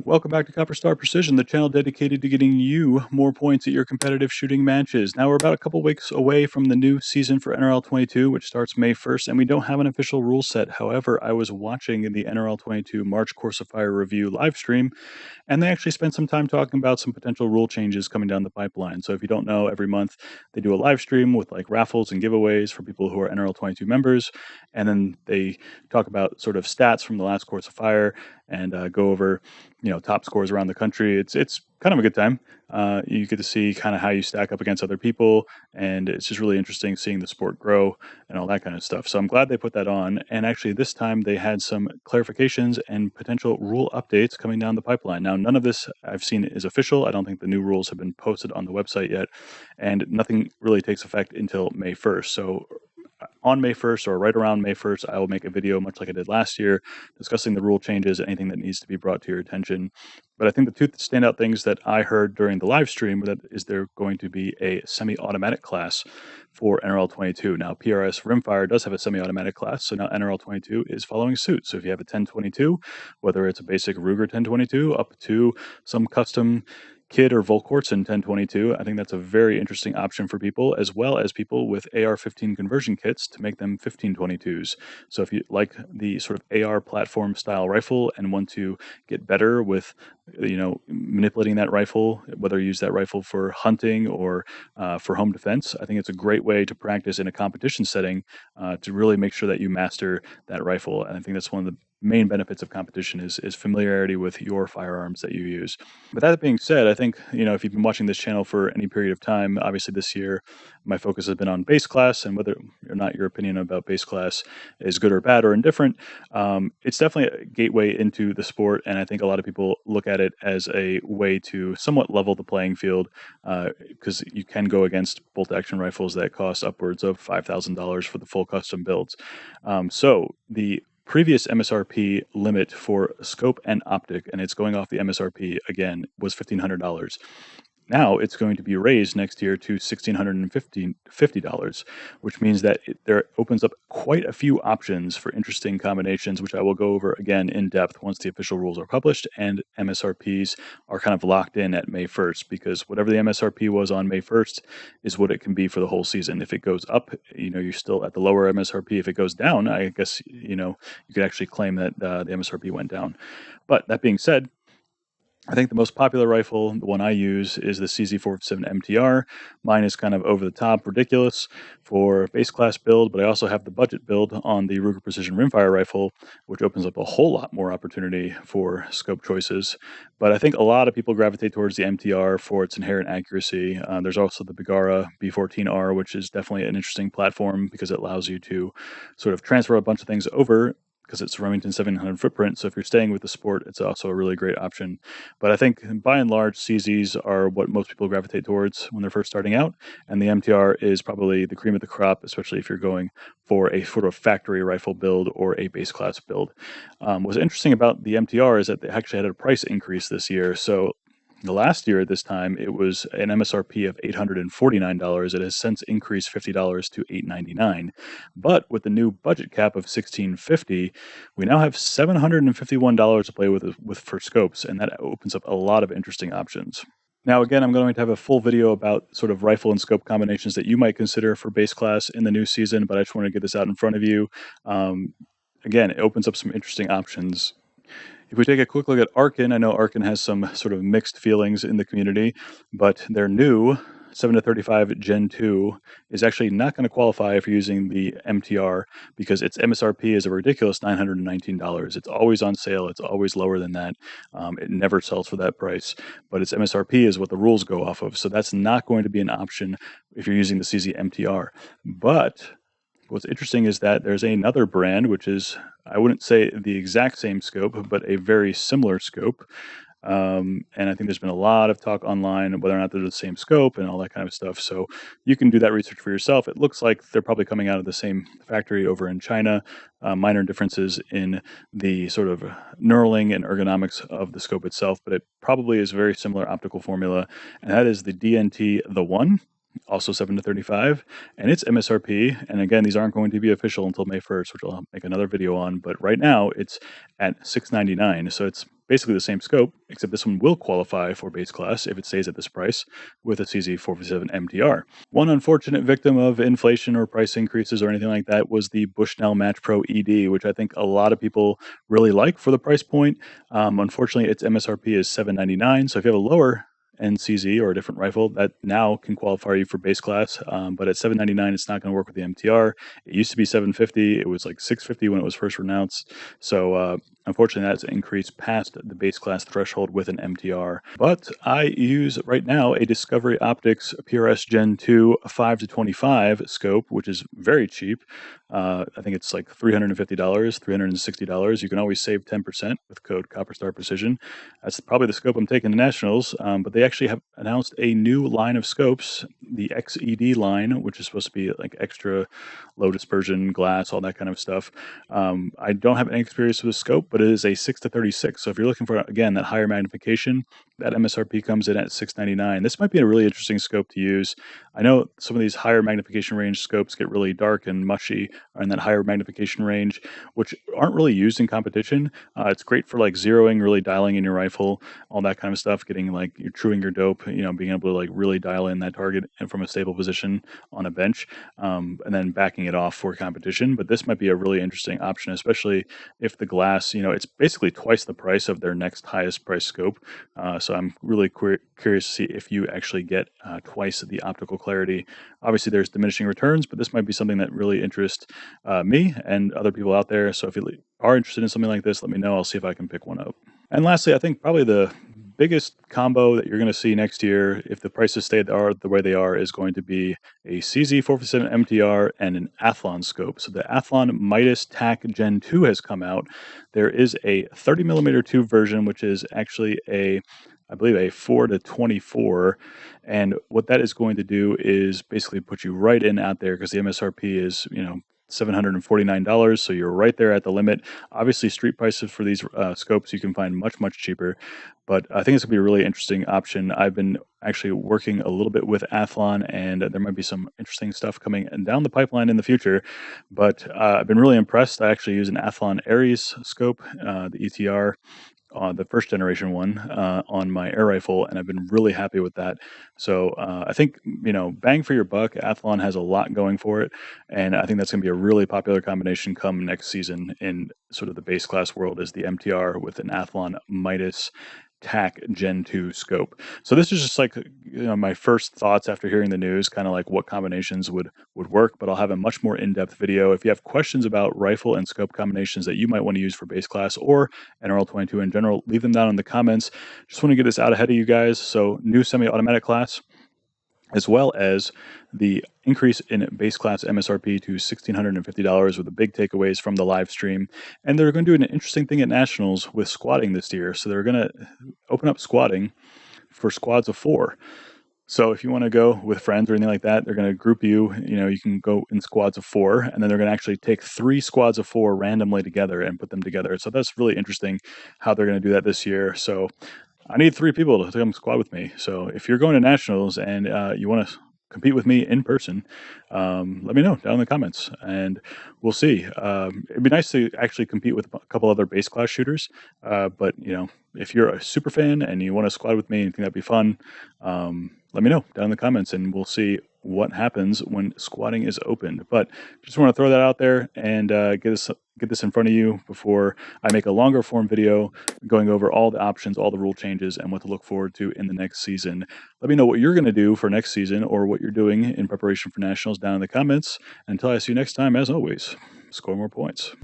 Welcome back to Copper Star Precision, the channel dedicated to getting you more points at your competitive shooting matches. Now we're about a couple weeks away from the new season for NRL22, which starts May 1st, and we don't have an official rule set. However, I was watching the NRL22 March Course of Fire review live stream, and they actually spent some time talking about some potential rule changes coming down the pipeline. So if you don't know, every month they do a live stream with like raffles and giveaways for people who are NRL22 members, and then they talk about sort of stats from the last Course of Fire and go over top scores around the country. It's kind of a good time. You get to see kind of how you stack up against other people, and it's just really interesting seeing the sport grow and all that kind of stuff. So I'm glad they put that on. And actually, this time they had some clarifications and potential rule updates coming down the pipeline. Now, none of this I've seen is official. I don't think the new rules have been posted on the website yet, and nothing really takes effect until May 1st. So on May 1st or right around May 1st, I will make a video much like I did last year discussing the rule changes and anything that needs to be brought to your attention. But I think the two standout things that I heard during the live stream that is there going to be a semi-automatic class for NRL22. Now, PRS Rimfire does have a semi-automatic class, so now NRL22 is following suit. So if you have a 1022, whether it's a basic Ruger 1022 up to some custom Kid or Volquartz in 1022, I think that's a very interesting option for people, as well as people with AR-15 conversion kits to make them 1522s. So if you like the sort of AR platform style rifle and want to get better with manipulating that rifle, whether you use that rifle for hunting or for home defense, I think it's a great way to practice in a competition setting to really make sure that you master that rifle. And I think that's one of the main benefits of competition is familiarity with your firearms that you use. But that being said, I think, if you've been watching this channel for any period of time, obviously this year, my focus has been on base class, and whether or not your opinion about base class is good or bad or indifferent, it's definitely a gateway into the sport. And I think a lot of people look at it as a way to somewhat level the playing field, because you can go against bolt action rifles that cost upwards of $5,000 for the full custom builds. So the previous MSRP limit for scope and optic, and it's going off the MSRP again, was $1,500. Now it's going to be raised next year to $1,650, which means that there opens up quite a few options for interesting combinations, which I will go over again in depth once the official rules are published and MSRPs are kind of locked in at May 1st, because whatever the MSRP was on May 1st is what it can be for the whole season. If it goes up, you're still at the lower MSRP. If it goes down, I guess, you could actually claim that the MSRP went down. But that being said, I think the most popular rifle, the one I use, is the CZ47 MTR. Mine is kind of over the top, ridiculous for base class build, but I also have the budget build on the Ruger Precision Rimfire rifle, which opens up a whole lot more opportunity for scope choices. But I think a lot of people gravitate towards the MTR for its inherent accuracy. There's also the Bergara B14R, which is definitely an interesting platform because it allows you to sort of transfer a bunch of things over, because it's Remington 700 footprint. So if you're staying with the sport, it's also a really great option. But I think by and large, CZs are what most people gravitate towards when they're first starting out. And the MTR is probably the cream of the crop, especially if you're going for a sort of factory rifle build or a base class build. What's interesting about the MTR is that they actually had a price increase this year. So the last year at this time, it was an MSRP of $849. It has since increased $50 to $899. But with the new budget cap of $1,650, we now have $751 to play with for scopes, and that opens up a lot of interesting options. Now, again, I'm going to have a full video about sort of rifle and scope combinations that you might consider for base class in the new season, but I just want to get this out in front of you. Again, it opens up some interesting options. If we take a quick look at Arkin, I know Arkin has some sort of mixed feelings in the community, but their new 7-35 Gen 2 is actually not going to qualify if you're using the MTR, because its MSRP is a ridiculous $919. It's always on sale. It's always lower than that. It never sells for that price, but its MSRP is what the rules go off of. So that's not going to be an option if you're using the CZ MTR. But what's interesting is that there's another brand, which is, I wouldn't say the exact same scope, but a very similar scope. And I think there's been a lot of talk online whether or not they're the same scope and all that kind of stuff. So you can do that research for yourself. It looks like they're probably coming out of the same factory over in China. Minor differences in the sort of knurling and ergonomics of the scope itself, but it probably is a very similar optical formula. And that is the DNT The One, also 7 to 35, and its MSRP. And again, these aren't going to be official until May 1st, which I'll make another video on. But right now, it's at $699, so it's basically the same scope, except this one will qualify for base class if it stays at this price with a CZ457 MTR. One unfortunate victim of inflation or price increases or anything like that was the Bushnell Match Pro ED, which I think a lot of people really like for the price point. Unfortunately, its MSRP is $799, so if you have a lower NCZ or a different rifle, that now can qualify you for base class. But at $799, it's not going to work with the MTR. It used to be $750. It was like $650 when it was first announced. So unfortunately, that's increased past the base class threshold with an MTR. But I use right now a Discovery Optics PRS Gen 2 5 to 25 scope, which is very cheap. I think it's like $350, $360. You can always save 10% with code CopperStar Precision. That's probably the scope I'm taking to nationals, but they actually have announced a new line of scopes, the XED line, which is supposed to be like extra low dispersion glass, all that kind of stuff. I don't have any experience with the scope, but it is a 6 to 36. So if you're looking for, again, that higher magnification, that MSRP comes in at $699. This might be a really interesting scope to use. I know some of these higher magnification range scopes get really dark and mushy in that higher magnification range, which aren't really used in competition. It's great for like zeroing, really dialing in your rifle, all that kind of stuff, getting like you're truing your dope, being able to like really dial in that target and from a stable position on a bench, and then backing it off for competition. But this might be a really interesting option, especially if the glass, it's basically twice the price of their next highest price scope. So I'm really curious to see if you actually get twice the optical clarity. Obviously, there's diminishing returns, but this might be something that really interests me and other people out there. So if you are interested in something like this, let me know. I'll see if I can pick one up. And lastly, I think probably the biggest combo that you're going to see next year, if the prices stay the way they are, is going to be a CZ457 MTR and an Athlon scope. So the Athlon Midas TAC Gen 2 has come out. There is a 30mm tube version, which is actually I believe a 4 to 24. And what that is going to do is basically put you right in out there because the MSRP is, $749. So you're right there at the limit. Obviously, street prices for these scopes you can find much, much cheaper. But I think it's going to be a really interesting option. I've been actually working a little bit with Athlon, and there might be some interesting stuff coming down the pipeline in the future. But I've been really impressed. I actually use an Athlon Aries scope, the ETR, the first generation one, on my air rifle, and I've been really happy with that. So I think, bang for your buck, Athlon has a lot going for it, and I think that's going to be a really popular combination come next season in sort of the base class world, is the MTR with an Athlon Midas TAC Gen 2 scope. So this is just like, my first thoughts after hearing the news, kind of like what combinations would work, but I'll have a much more in-depth video. If you have questions about rifle and scope combinations that you might want to use for base class or NRL22 in general, leave them down in the comments. Just want to get this out ahead of you guys. So new semi-automatic class, as well as the increase in base class MSRP to $1,650 with the big takeaways from the live stream. And they're going to do an interesting thing at Nationals with squatting this year. So they're going to open up squatting for squads of 4. So if you want to go with friends or anything like that, they're going to group you, you can go in squads of 4, and then they're going to actually take 3 squads of 4 randomly together and put them together. So that's really interesting how they're going to do that this year. So I need 3 people to come squad with me. So if you're going to nationals and you want to compete with me in person, let me know down in the comments, and we'll see. It'd be nice to actually compete with a couple other base class shooters, but if you're a super fan and you want to squad with me and think that'd be fun, let me know down in the comments, and we'll see what happens when squatting is opened. But just want to throw that out there and get this in front of you before I make a longer form video going over all the options, all the rule changes, and what to look forward to in the next season. Let me know what you're going to do for next season or what you're doing in preparation for nationals down in the comments. Until I see you next time, as always, score more points.